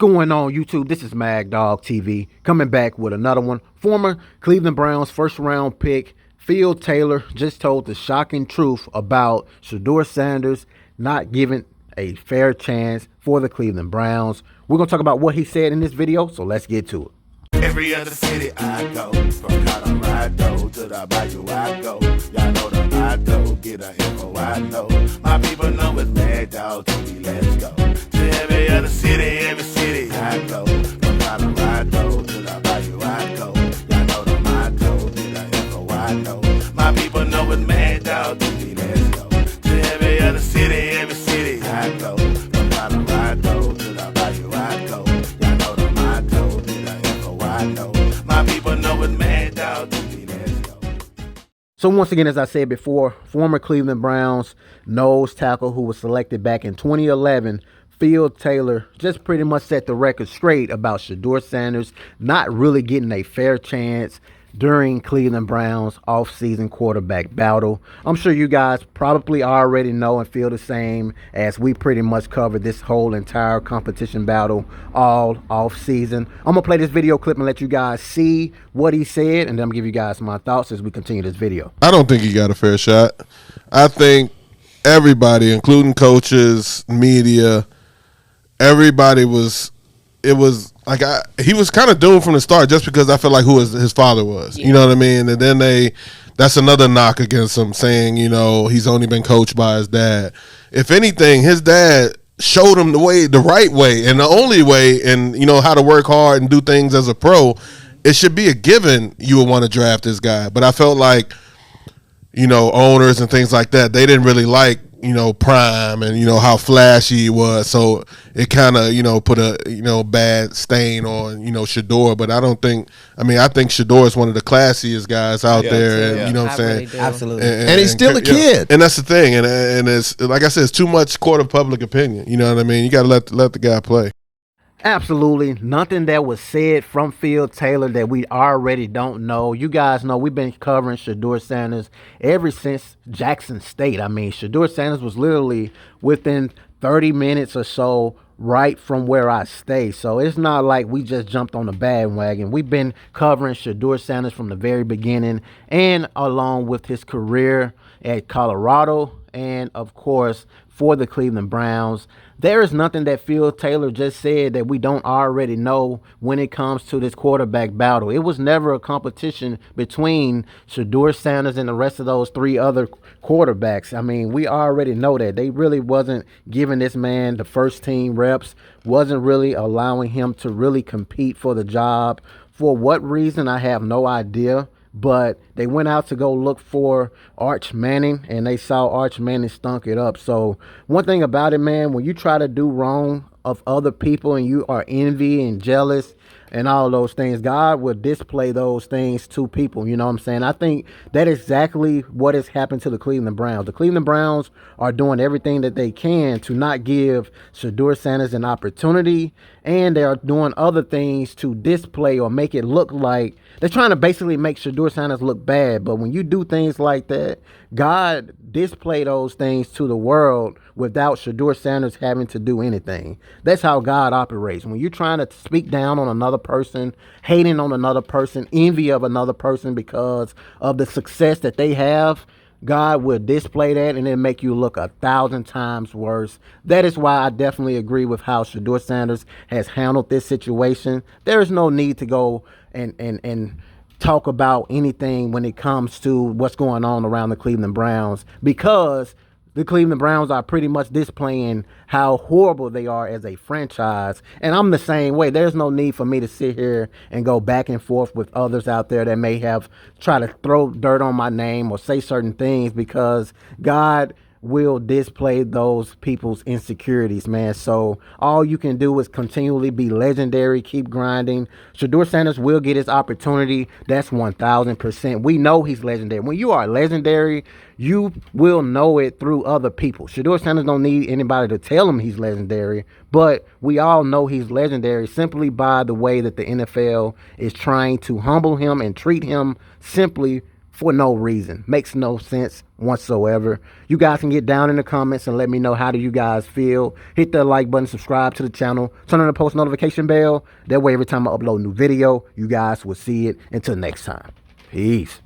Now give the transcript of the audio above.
going on, YouTube? This is Mag Dog TV coming back with another one. Former Cleveland Browns first round pick Phil Taylor just told the shocking truth about Shedeur Sanders not giving a fair chance for the Cleveland Browns. We're going to talk about what he said in this video, so let's get to it. Every other city I go, from Colorado to the Bayou I go. Y'all know the motto, get a info I know. My people know it's Mad Dog TV, let's go. To every other city I go. From Colorado to the Bayou I go. Y'all know the motto, get a info I know. My people know it's Mad Dog TV, let's go. To every other city I go. From Colorado to the Bayou I go. Y'all know the motto, get a info I know. My people know it's Mad Dog TV, let's go. So once again, as I said before, former Cleveland Browns nose tackle who was selected back in 2011, Phil Taylor, just pretty much set the record straight about Shedeur Sanders not really getting a fair chance during Cleveland Browns offseason quarterback battle. I'm sure you guys probably already know and feel the same, as we pretty much covered this whole entire competition battle all offseason. I'm gonna play this video clip and let you guys see what he said, and then I'm gonna give you guys my thoughts as we continue this video. I don't think he got a fair shot. I think everybody, including coaches, media, everybody was like he was kind of doomed from the start, just because I feel like who his father was. You know what I mean? And then that's another knock against him, saying, you know, he's only been coached by his dad. If anything, his dad showed him the right way and the only way, and you know how to work hard and do things as a pro. It should be a given you would want to draft this guy. But I felt like, you know, owners and things like that, they didn't really like, you know, Prime and, you know, how flashy he was. So it kind of, you know, put a, you know, bad stain on, you know, Shedeur. But I think Shedeur is one of the classiest guys out there. And, you know what I'm saying? Really absolutely. And he's still a kid. And that's the thing. And it's, like I said, it's too much court of public opinion. You know what I mean? You got to let the guy play. Absolutely nothing that was said from Phil Taylor that we already don't know. You guys know we've been covering Shedeur Sanders ever since Jackson State. I mean, Shedeur Sanders was literally within 30 minutes or so right from where I stay. So it's not like we just jumped on the bandwagon. We've been covering Shedeur Sanders from the very beginning, and along with his career at Colorado and, of course, for the Cleveland Browns. There is nothing that Phil Taylor just said that we don't already know when it comes to this quarterback battle. It was never a competition between Shedeur Sanders and the rest of those three other quarterbacks. I mean, we already know that. They really wasn't giving this man the first team reps, wasn't really allowing him to really compete for the job. For what reason, I have no idea. But they went out to go look for Arch Manning, and they saw Arch Manning stunk it up. So one thing about it, man, when you try to do wrong of other people and you are envy and jealous and all those things, God will display those things to people. You know what I'm saying? I think that is exactly what has happened to the Cleveland Browns. The Cleveland Browns are doing everything that they can to not give Shedeur Sanders an opportunity, and they are doing other things to display or make it look like they're trying to basically make Shedeur Sanders look bad. But when you do things like that, God display those things to the world without Shedeur Sanders having to do anything. That's how God operates. When you're trying to speak down on another person, hating on another person, envy of another person because of the success that they have, God will display that and then make you look 1,000 times worse. That is why I definitely agree with how Shedeur Sanders has handled this situation. There is no need to go and talk about anything when it comes to what's going on around the Cleveland Browns, because the Cleveland Browns are pretty much displaying how horrible they are as a franchise. And I'm the same way. There's no need for me to sit here and go back and forth with others out there that may have tried to throw dirt on my name or say certain things, because God will display those people's insecurities, man. So all you can do is continually be legendary, keep grinding. Shedeur Sanders will get his opportunity. That's 1,000%. We know he's legendary. When you are legendary, you will know it through other people. Shedeur Sanders don't need anybody to tell him he's legendary, but we all know he's legendary simply by the way that the NFL is trying to humble him and treat him simply for no reason. Makes no sense whatsoever. You guys can get down in the comments and let me know how do you guys feel. Hit the like button, subscribe to the channel, turn on the post notification bell. That way every time I upload a new video, you guys will see it. Until next time. Peace.